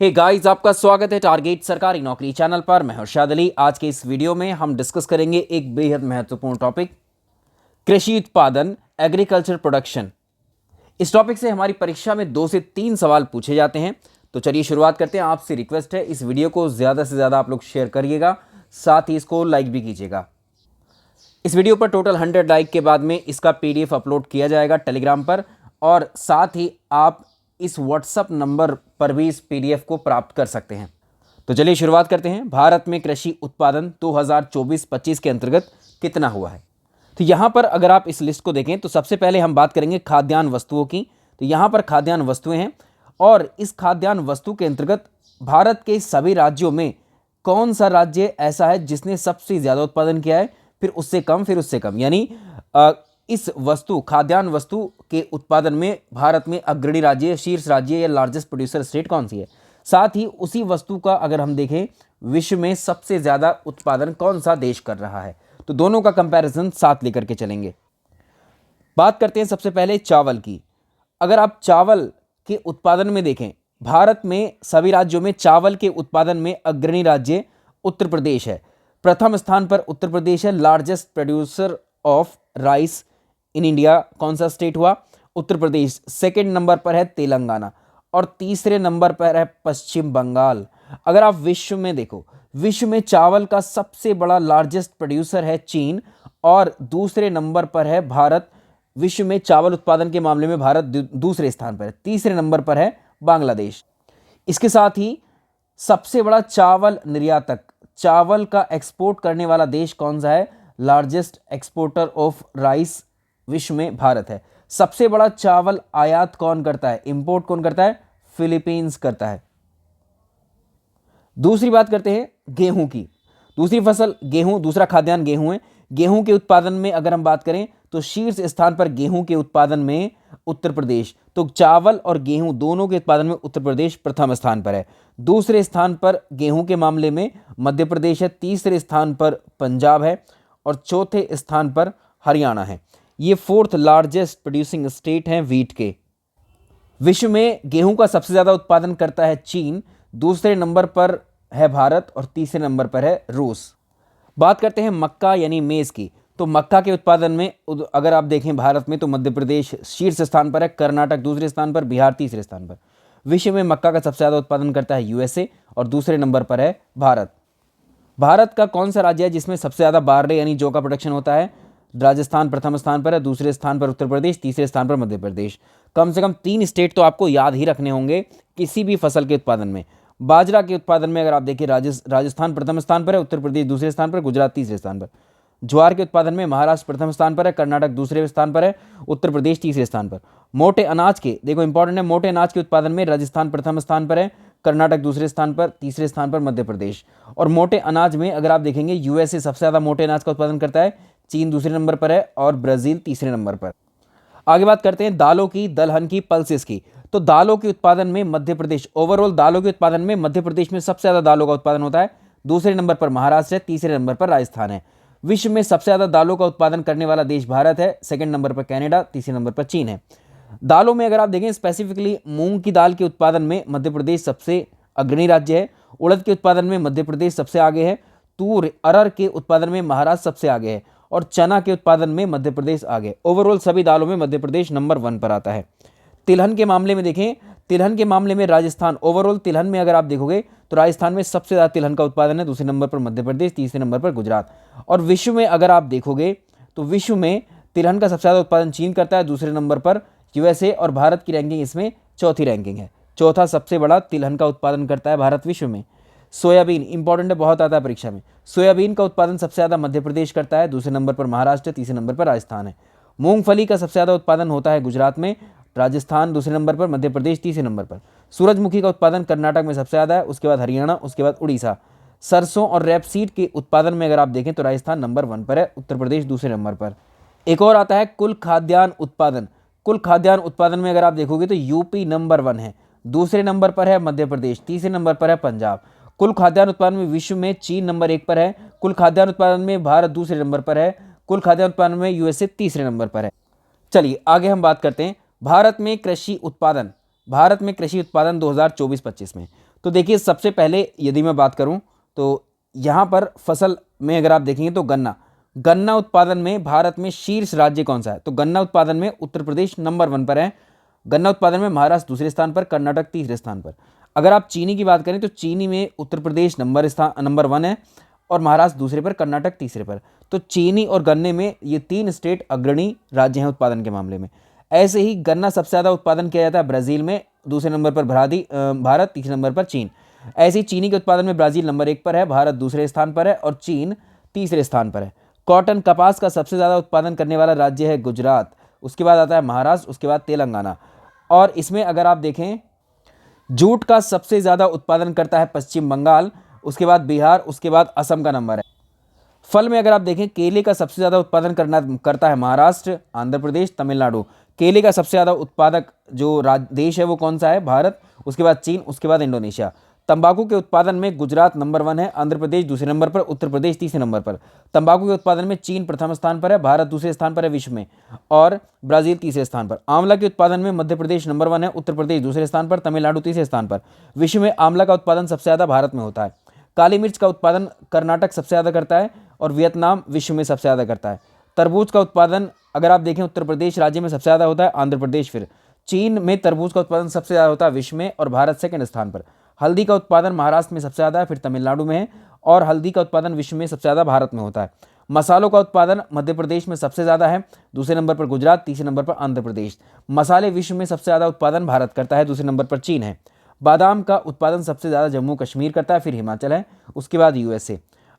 Hey guys, आपका स्वागत है टारगेट सरकारी नौकरी चैनल पर। मैं हर्षाद अली। आज के इस वीडियो में हम डिस्कस करेंगे एक बेहद महत्वपूर्ण टॉपिक, कृषि उत्पादन, एग्रीकल्चर प्रोडक्शन। इस टॉपिक से हमारी परीक्षा में 2 से 3 सवाल पूछे जाते हैं। तो चलिए शुरुआत करते हैं। आपसे रिक्वेस्ट है, इस वीडियो को ज़्यादा से ज़्यादा आप लोग शेयर करिएगा, साथ ही इसको लाइक भी कीजिएगा। इस वीडियो पर टोटल 100 लाइक के बाद में इसका PDF अपलोड किया जाएगा टेलीग्राम पर, और साथ ही आप इस व्हाट्सएप नंबर पर भी इस PDF को प्राप्त कर सकते हैं। तो चलिए शुरुआत करते हैं। भारत में कृषि उत्पादन 2024-25 के अंतर्गत कितना हुआ है? तो यहाँ पर अगर आप इस लिस्ट को देखें तो सबसे पहले हम बात करेंगे खाद्यान्न वस्तुओं की। तो यहाँ पर खाद्यान्न वस्तुएं हैं, और इस खाद्यान्न वस्तु के अंतर्गत भारत के सभी राज्यों में कौन सा राज्य ऐसा है जिसने सबसे ज़्यादा उत्पादन किया है, फिर उससे कम, फिर उससे कम, यानी इस वस्तु खाद्यान्न वस्तु के उत्पादन में भारत में अग्रणी राज्य, शीर्ष राज्य या लार्जेस्ट प्रोड्यूसर स्टेट कौन सी है। साथ ही उसी वस्तु का अगर हम देखें, विश्व में सबसे ज़्यादा उत्पादन कौन सा देश कर रहा है। तो दोनों का कंपैरिजन साथ लेकर के चलेंगे। बात करते हैं सबसे पहले चावल की। अगर आप चावल के उत्पादन में देखें, भारत में सभी राज्यों में चावल के उत्पादन में अग्रणी राज्य उत्तर प्रदेश है। प्रथम स्थान पर उत्तर प्रदेश है, largest producer of rice in India. कौन सा स्टेट हुआ? उत्तर प्रदेश। सेकंड नंबर पर है तेलंगाना, और तीसरे नंबर पर है पश्चिम बंगाल। अगर आप विश्व में देखो, विश्व में चावल का सबसे बड़ा लार्जेस्ट प्रोड्यूसर है चीन, और दूसरे नंबर पर है भारत। विश्व में चावल उत्पादन के मामले में भारत दूसरे स्थान पर है। तीसरे नंबर पर है बांग्लादेश। इसके साथ ही सबसे बड़ा चावल निर्यातक, चावल का एक्सपोर्ट करने वाला देश कौन सा है? लार्जेस्ट एक्सपोर्टर ऑफ राइस विश्व में भारत है। सबसे बड़ा चावल आयात कौन करता है, इंपोर्ट कौन करता है? फिलीपींस करता है। दूसरी बात करते हैं गेहूं की। दूसरी फसल गेहूं, दूसरा खाद्यान्न गेहूं है। गेहूं के उत्पादन में अगर हम बात करें तो शीर्ष स्थान पर गेहूं के उत्पादन में उत्तर प्रदेश। तो चावल और गेहूं दोनों के उत्पादन में उत्तर प्रदेश प्रथम स्थान पर है। दूसरे स्थान पर गेहूं के मामले में मध्य प्रदेश है। तीसरे स्थान पर पंजाब है, और चौथे स्थान पर हरियाणा है। ये फोर्थ लार्जेस्ट प्रोड्यूसिंग स्टेट हैं व्हीट के। विश्व में गेहूं का सबसे ज्यादा उत्पादन करता है चीन, दूसरे नंबर पर है भारत, और तीसरे नंबर पर है रूस। बात करते हैं मक्का यानी मेज की। तो मक्का के उत्पादन में अगर आप देखें भारत में, तो मध्य प्रदेश शीर्ष स्थान पर है, कर्नाटक दूसरे स्थान पर, बिहार तीसरे स्थान पर। विश्व में मक्का का सबसे ज्यादा उत्पादन करता है USA, और दूसरे नंबर पर है भारत। भारत का कौन सा राज्य है जिसमें सबसे ज़्यादा बारले यानी जौ का प्रोडक्शन होता है? राजस्थान प्रथम स्थान पर है, दूसरे स्थान पर उत्तर प्रदेश, तीसरे स्थान पर मध्य प्रदेश। कम से कम 3 स्टेट तो आपको याद ही रखने होंगे किसी भी फसल के उत्पादन में। बाजरा के उत्पादन में अगर आप देखिए, राजस्थान प्रथम स्थान पर है, उत्तर प्रदेश दूसरे स्थान पर, गुजरात तीसरे स्थान पर। ज्वार के उत्पादन में महाराष्ट्र प्रथम स्थान पर है, कर्नाटक दूसरे स्थान पर है, उत्तर प्रदेश तीसरे स्थान पर। मोटे अनाज के, देखो इंपॉर्टेंट है, मोटे अनाज के उत्पादन में राजस्थान प्रथम स्थान पर है, कर्नाटक दूसरे स्थान पर, तीसरे स्थान पर मध्य प्रदेश। और मोटे अनाज में अगर आप देखेंगे, USA सबसे ज़्यादा मोटे अनाज का उत्पादन करता है, चीन दूसरे नंबर पर है, और ब्राज़ील तीसरे नंबर पर। आगे बात करते हैं दालों की, दलहन की, पल्सेस की। तो दालों के उत्पादन में मध्य प्रदेश, ओवरऑल दालों के उत्पादन में मध्य प्रदेश में सबसे ज़्यादा दालों का उत्पादन होता है। दूसरे नंबर पर महाराष्ट्र है, तीसरे नंबर पर राजस्थान है। विश्व में सबसे ज़्यादा दालों का उत्पादन करने वाला देश भारत है, सेकंड नंबर पर कनाडा, तीसरे नंबर पर चीन है। दालों में अगर आप देखें स्पेसिफिकली, मूंग की दाल के उत्पादन में मध्य प्रदेश सबसे अग्रणी राज्य है। उड़द के उत्पादन में मध्य प्रदेश सबसे आगे है। तूर अरहर के उत्पादन में महाराष्ट्र सबसे आगे है, और चना के उत्पादन में मध्य प्रदेश आगे। ओवरऑल सभी दालों में मध्य प्रदेश नंबर 1 पर आता है। तिलहन के मामले में देखें, तिलहन के मामले में राजस्थान, ओवरऑल तिलहन में अगर आप देखोगे तो राजस्थान में सबसे ज़्यादा तिलहन का उत्पादन है, दूसरे नंबर पर मध्य प्रदेश, तीसरे नंबर पर गुजरात। और विश्व में अगर आप देखोगे तो विश्व में तिलहन का सबसे ज़्यादा उत्पादन चीन करता है, दूसरे नंबर पर USA, और भारत की रैंकिंग इसमें चौथी रैंकिंग है। चौथा सबसे बड़ा तिलहन का उत्पादन करता है भारत विश्व में। सोयाबीन इंपॉर्टेंट है, बहुत आता है परीक्षा में। सोयाबीन का उत्पादन सबसे ज़्यादा मध्य प्रदेश करता है, दूसरे नंबर पर महाराष्ट्र, तीसरे नंबर पर राजस्थान है। मूंगफली का सबसे ज़्यादा उत्पादन होता है गुजरात में, राजस्थान दूसरे नंबर पर, मध्य प्रदेश तीसरे नंबर पर। सूरजमुखी का उत्पादन कर्नाटक में सबसे ज़्यादा है, उसके बाद हरियाणा, उसके बाद उड़ीसा। सरसों और रेपसीड के उत्पादन में अगर आप देखें तो राजस्थान नंबर 1 पर है, उत्तर प्रदेश दूसरे नंबर पर। एक और आता है कुल खाद्यान्न उत्पादन। कुल खाद्यान्न उत्पादन में अगर आप देखोगे तो यूपी नंबर 1 है, दूसरे नंबर पर है मध्य प्रदेश, तीसरे नंबर पर है पंजाब। कुल खाद्यान्न उत्पादन में विश्व में चीन नंबर 1 पर है। कुल खाद्यान्न उत्पादन में भारत दूसरे नंबर पर है। कुल खाद्यान्न उत्पादन में USA तीसरे नंबर पर है। चलिए आगे हम बात करते हैं भारत में कृषि उत्पादन। भारत में कृषि उत्पादन 2024-25 में, तो देखिए सबसे पहले यदि मैं बात करूं तो यहाँ पर फसल में अगर आप देखेंगे तो गन्ना उत्पादन में भारत में शीर्ष राज्य कौन सा है? तो गन्ना उत्पादन में उत्तर प्रदेश नंबर 1 पर है। गन्ना उत्पादन में महाराष्ट्र दूसरे स्थान पर, कर्नाटक तीसरे स्थान पर। अगर आप चीनी की बात करें तो चीनी में उत्तर प्रदेश नंबर 1 है और महाराष्ट्र दूसरे पर, कर्नाटक तीसरे पर। तो चीनी और गन्ने में ये 3 स्टेट अग्रणी राज्य हैं उत्पादन के मामले में। ऐसे ही गन्ना सबसे ज़्यादा उत्पादन किया जाता है ब्राज़ील में, दूसरे नंबर पर भारत, तीसरे नंबर पर चीन। ऐसे ही चीनी के उत्पादन में ब्राज़ील नंबर 1 पर है, भारत दूसरे स्थान पर है और चीन तीसरे स्थान पर है। कॉटन कपास का सबसे ज़्यादा उत्पादन करने वाला राज्य है गुजरात, उसके बाद आता है महाराष्ट्र, उसके बाद तेलंगाना। और इसमें अगर आप देखें जूट का सबसे ज़्यादा उत्पादन करता है पश्चिम बंगाल, उसके बाद बिहार, उसके बाद असम का नंबर है। फल में अगर आप देखें केले का सबसे ज़्यादा उत्पादन करता है महाराष्ट्र, आंध्र प्रदेश, तमिलनाडु। केले का सबसे ज़्यादा उत्पादक जो देश है वो कौन सा है? भारत, उसके बाद चीन, उसके बाद इंडोनेशिया। तंबाकू के उत्पादन में गुजरात नंबर 1 है, आंध्र प्रदेश दूसरे नंबर पर, उत्तर प्रदेश तीसरे नंबर पर। तंबाकू के उत्पादन में चीन प्रथम स्थान पर है, भारत दूसरे स्थान पर है विश्व में और ब्राजील तीसरे स्थान पर। आंवला के उत्पादन में मध्य प्रदेश नंबर 1 है, उत्तर प्रदेश दूसरे स्थान पर, तमिलनाडु तीसरे स्थान पर। विश्व में आंवला का उत्पादन सबसे ज़्यादा भारत में होता है। काली मिर्च का उत्पादन कर्नाटक सबसे ज़्यादा करता है और वियतनाम विश्व में सबसे ज़्यादा करता है। तरबूज का उत्पादन अगर आप देखें उत्तर प्रदेश राज्य में सबसे ज़्यादा होता है, आंध्र प्रदेश फिर। चीन में तरबूज का उत्पादन सबसे ज़्यादा होता है विश्व में और भारत सेकंड स्थान पर। हल्दी का उत्पादन महाराष्ट्र में सबसे ज़्यादा है, फिर तमिलनाडु में है और हल्दी का उत्पादन विश्व में सबसे ज़्यादा भारत में होता है। मसालों का उत्पादन मध्य प्रदेश में सबसे ज़्यादा है, दूसरे नंबर पर गुजरात, तीसरे नंबर पर आंध्र प्रदेश। मसाले विश्व में सबसे ज़्यादा उत्पादन भारत करता है, दूसरे नंबर पर चीन है। बादाम का उत्पादन सबसे ज़्यादा जम्मू कश्मीर करता है, फिर हिमाचल है, उसके बाद यूएसए।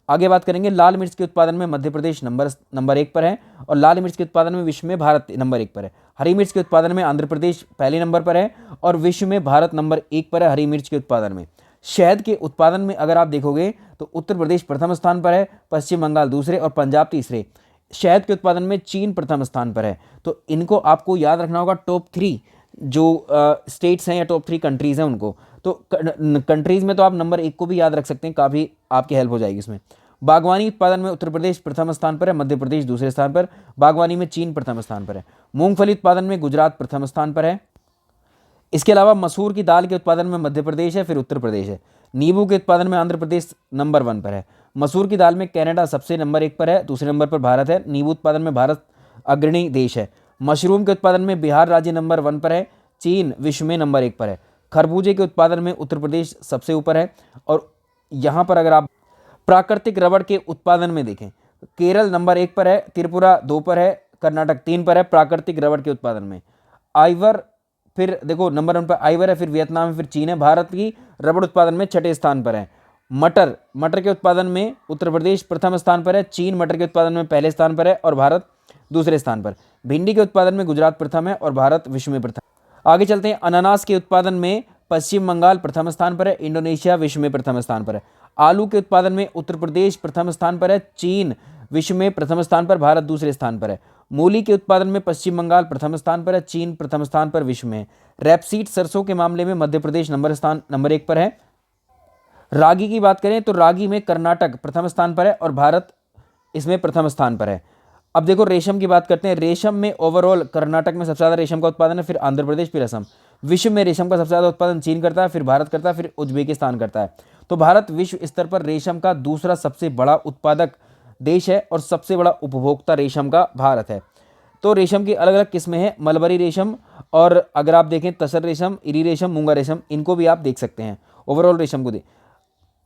आगे बात करेंगे लाल मिर्च के उत्पादन में मध्य प्रदेश नंबर 1 पर है और लाल मिर्च के उत्पादन में विश्व में भारत नंबर 1 पर है। हरी मिर्च के उत्पादन में आंध्र प्रदेश पहले नंबर पर है और विश्व में भारत नंबर 1 पर है हरी मिर्च के उत्पादन में। शहद के उत्पादन में अगर आप देखोगे तो उत्तर प्रदेश प्रथम स्थान पर है, पश्चिम बंगाल दूसरे और पंजाब तीसरे। शहद के उत्पादन में चीन प्रथम स्थान पर है। तो इनको आपको याद रखना होगा, टॉप 3 जो स्टेट्स हैं या टॉप 3 कंट्रीज़ हैं उनको। तो कंट्रीज़ में तो आप नंबर 1 को भी याद रख सकते हैं, काफ़ी आपकी हेल्प हो जाएगी इसमें। बागवानी उत्पादन में उत्तर प्रदेश प्रथम स्थान पर है, मध्य प्रदेश दूसरे स्थान पर। बागवानी में चीन प्रथम स्थान पर है। मूंगफली उत्पादन में गुजरात प्रथम स्थान पर है। इसके अलावा मसूर की दाल के उत्पादन में मध्य प्रदेश है, फिर उत्तर प्रदेश है। नींबू के उत्पादन में आंध्र प्रदेश नंबर 1 पर है। मसूर की दाल में कनाडा सबसे नंबर 1 पर है, दूसरे नंबर पर भारत है। नींबू उत्पादन में भारत अग्रणी देश है। मशरूम के उत्पादन में बिहार राज्य नंबर 1 पर है, चीन विश्व में नंबर 1 पर है। खरबूजे के उत्पादन में उत्तर प्रदेश सबसे ऊपर है। और यहाँ पर अगर आप प्राकृतिक रबड़ के उत्पादन में देखें केरल नंबर 1 पर है, त्रिपुरा 2 पर है, कर्नाटक 3 पर है प्राकृतिक रबड़ के उत्पादन में। आइवर फिर देखो नंबर 1 पर आइवर है, फिर वियतनाम है, फिर चीन है। भारत की रबड़ उत्पादन में 6ठे स्थान पर है। मटर के उत्पादन में उत्तर प्रदेश प्रथम स्थान पर है, चीन मटर के उत्पादन में पहले स्थान पर है और भारत दूसरे स्थान पर। भिंडी के उत्पादन में गुजरात प्रथम है और भारत विश्व में प्रथम। आगे चलते हैं, अनानास के उत्पादन में पश्चिम बंगाल प्रथम स्थान पर है, इंडोनेशिया विश्व में प्रथम स्थान पर है। आलू के उत्पादन में उत्तर प्रदेश प्रथम स्थान पर है, चीन विश्व में प्रथम स्थान पर, भारत दूसरे स्थान पर है। मूली के उत्पादन में पश्चिम बंगाल प्रथम स्थान पर है, चीन प्रथम स्थान पर विश्व में। रैपसीड सरसों के मामले में मध्य प्रदेश नंबर 1 पर है। रागी की बात करें तो रागी में कर्नाटक प्रथम स्थान पर है और भारत इसमें प्रथम स्थान पर है। अब देखो रेशम की बात करते हैं। रेशम में ओवरऑल कर्नाटक में सबसे ज़्यादा रेशम का उत्पादन है, फिर आंध्र प्रदेश, फिर असम। विश्व में रेशम का सबसे ज़्यादा उत्पादन चीन करता है, फिर भारत करता है, फिर उज्बेकिस्तान करता है। तो भारत विश्व स्तर पर रेशम का दूसरा सबसे बड़ा उत्पादक देश है और सबसे बड़ा उपभोक्ता रेशम का भारत है। तो रेशम की अलग अलग किस्में हैं, मलबरी रेशम और अगर आप देखें तसर रेशम, इरी रेशम, मूंगा रेशम, इनको भी आप देख सकते हैं। ओवरऑल रेशम को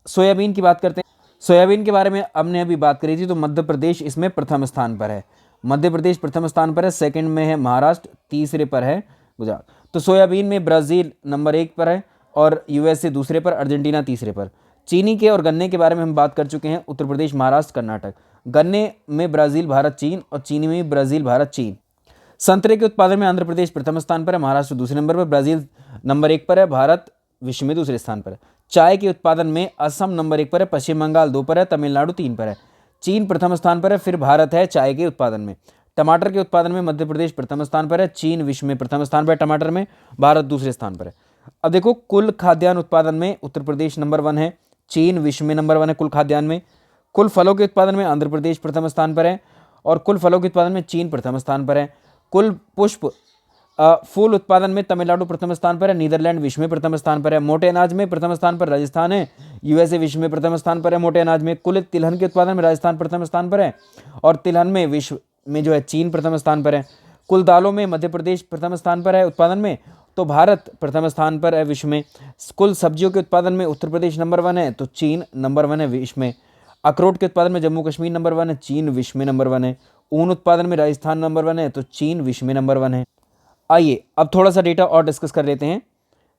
सोयाबीन की बात करते हैं। सोयाबीन के बारे में हमने अभी बात करी थी, तो मध्य प्रदेश इसमें प्रथम स्थान पर है। मध्य प्रदेश प्रथम स्थान पर है, सेकंड में है महाराष्ट्र, तीसरे पर है गुजरात। तो सोयाबीन में ब्राज़ील नंबर 1 पर है और यूएसए दूसरे पर, अर्जेंटीना तीसरे पर। चीनी के और गन्ने के बारे में हम बात कर चुके हैं, उत्तर प्रदेश, महाराष्ट्र, कर्नाटक। गन्ने में ब्राज़ील, भारत, चीन और चीनी में ब्राज़ील, भारत, चीन। संतरे के उत्पादन में आंध्र प्रदेश प्रथम स्थान पर है, महाराष्ट्र दूसरे नंबर पर, ब्राज़ील नंबर 1 पर है, भारत विश्व में दूसरे स्थान पर है। चाय के उत्पादन में असम नंबर 1 पर है, पश्चिम बंगाल 2 पर है, तमिलनाडु 3 पर है, चीन प्रथम स्थान पर है, फिर भारत है चाय के उत्पादन में। टमाटर के उत्पादन में मध्य प्रदेश प्रथम स्थान पर है, चीन विश्व में प्रथम स्थान पर है टमाटर में, भारत दूसरे स्थान पर है। अब देखो कुल खाद्यान्न उत्पादन में उत्तर प्रदेश नंबर 1 है, चीन विश्व में नंबर 1 है कुल खाद्यान्न में। कुल फलों के उत्पादन में आंध्र प्रदेश प्रथम स्थान पर है और कुल फलों के उत्पादन में चीन प्रथम स्थान पर है। कुल पुष्प फूल उत्पादन में तमिलनाडु प्रथम स्थान पर है, नीदरलैंड विश्व में प्रथम स्थान पर है। मोटे अनाज में प्रथम स्थान पर राजस्थान है, यूएसए विश्व में प्रथम स्थान पर है मोटे अनाज में। कुल तिलहन के उत्पादन में राजस्थान प्रथम स्थान पर है, और तिलहन में विश्व में जो है चीन प्रथम स्थान पर है। कुल दालों में मध्य प्रदेश प्रथम स्थान पर है उत्पादन में, तो भारत प्रथम स्थान पर है विश्व में। कुल सब्जियों के उत्पादन में उत्तर प्रदेश नंबर 1 है, तो चीन नंबर 1 है विश्व में। अखरोट के उत्पादन में जम्मू कश्मीर नंबर 1 है, चीन विश्व में नंबर 1 है। ऊन उत्पादन में राजस्थान नंबर 1 है, तो चीन विश्व में नंबर 1 है। आइए अब थोड़ा सा डेटा और डिस्कस कर लेते हैं।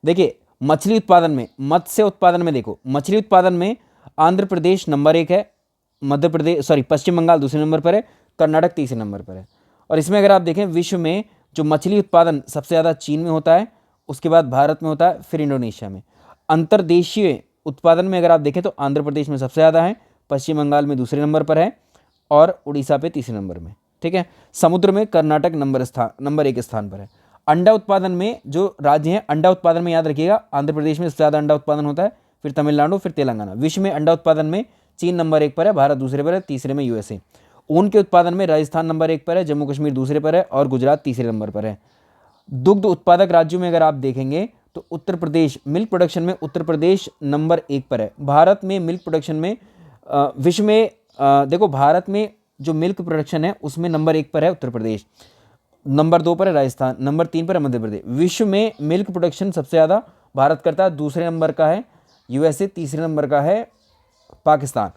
देखिए मछली उत्पादन में, मत्स्य उत्पादन में देखो, मछली उत्पादन में आंध्र प्रदेश नंबर 1 है, मध्य प्रदेश पश्चिम बंगाल दूसरे नंबर पर है, कर्नाटक तीसरे नंबर पर है। और इसमें अगर आप देखें विश्व में जो मछली उत्पादन सबसे ज़्यादा चीन में होता है, उसके बाद भारत में होता है, फिर इंडोनेशिया में। अंतर्देशीय उत्पादन में अगर आप देखें तो आंध्र प्रदेश में सबसे ज़्यादा है, पश्चिम बंगाल में दूसरे नंबर पर है, और उड़ीसा पे तीसरे नंबर में। ठीक है। समुद्र में कर्नाटक नंबर 1 स्थान पर है। अंडा उत्पादन में जो राज्य हैं, अंडा उत्पादन में याद रखिएगा आंध्र प्रदेश में सबसे ज़्यादा अंडा उत्पादन होता है, फिर तमिलनाडु, फिर तेलंगाना। विश्व में अंडा उत्पादन में चीन नंबर 1 पर है, भारत दूसरे पर है, तीसरे में यूएसए। ऊन के उत्पादन में राजस्थान नंबर 1 पर है, जम्मू कश्मीर दूसरे पर है, और गुजरात तीसरे नंबर पर है। दुग्ध उत्पादक राज्यों में अगर आप देखेंगे तो उत्तर प्रदेश, मिल्क प्रोडक्शन में उत्तर प्रदेश नंबर 1 पर है। भारत में मिल्क प्रोडक्शन में विश्व में देखो भारत में जो मिल्क प्रोडक्शन है उसमें नंबर 1 पर है उत्तर प्रदेश, नंबर 2 पर है राजस्थान, नंबर 3 पर है मध्य प्रदेश। विश्व में मिल्क प्रोडक्शन सबसे ज़्यादा भारत करता है, दूसरे नंबर का है यूएसए, तीसरे नंबर का है पाकिस्तान।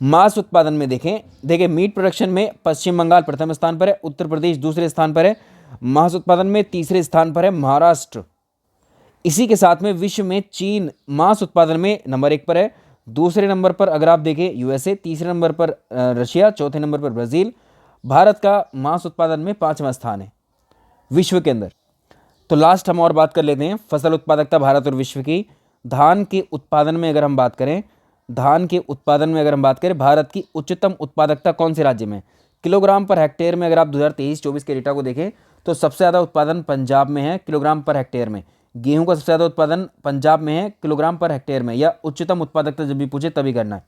मांस उत्पादन में देखें मीट प्रोडक्शन में पश्चिम बंगाल प्रथम स्थान पर है, उत्तर प्रदेश दूसरे स्थान पर है। मांस उत्पादन में तीसरे स्थान पर है महाराष्ट्र। इसी के साथ में विश्व में चीन मांस उत्पादन में नंबर 1 पर है, दूसरे नंबर पर अगर आप देखें यूएसए, तीसरे नंबर पर रशिया, चौथे नंबर पर ब्राज़ील। भारत का मांस उत्पादन में 5वां स्थान है विश्व के अंदर। तो लास्ट हम और बात कर लेते हैं फसल उत्पादकता भारत और विश्व की। धान के उत्पादन में अगर हम बात करें, भारत की उच्चतम उत्पादकता कौन से राज्य में? किलोग्राम पर हेक्टेयर में अगर आप 2023-24 के डेटा को देखें तो सबसे ज़्यादा उत्पादन पंजाब में है किलोग्राम पर हेक्टेयर में। गेहूं का सबसे ज़्यादा उत्पादन पंजाब में है किलोग्राम पर हेक्टेयर में, या उच्चतम उत्पादकता जब भी पूछे तभी करना है।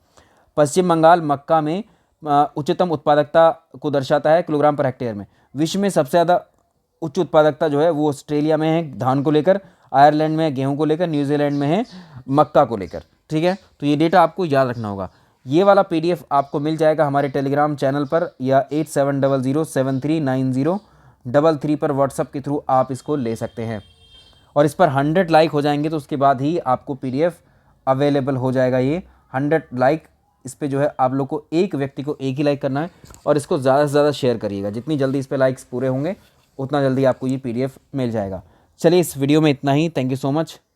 पश्चिम बंगाल मक्का में उच्चतम उत्पादकता को दर्शाता है किलोग्राम पर हेक्टेयर में। विश्व में सबसे ज़्यादा उच्च उत्पादकता जो है वो ऑस्ट्रेलिया में है धान को लेकर, आयरलैंड में है गेहूं को लेकर, न्यूजीलैंड में है मक्का को लेकर। ठीक है, तो ये डेटा आपको याद रखना होगा। ये वाला पीडीएफ आपको मिल जाएगा हमारे टेलीग्राम चैनल पर, या 8700739033 पर व्हाट्सअप के थ्रू आप इसको ले सकते हैं। और इस पर 100 लाइक हो जाएंगे तो उसके बाद ही आपको पीडीएफ अवेलेबल हो जाएगा। ये 100 लाइक, इस पर जो है आप लोग को एक व्यक्ति को एक ही लाइक करना है, और इसको ज़्यादा से ज़्यादा शेयर करिएगा। जितनी जल्दी इस पर लाइक्स पूरे होंगे उतना जल्दी आपको ये पीडीएफ मिल जाएगा। चलिए इस वीडियो में इतना ही। Thank you so much.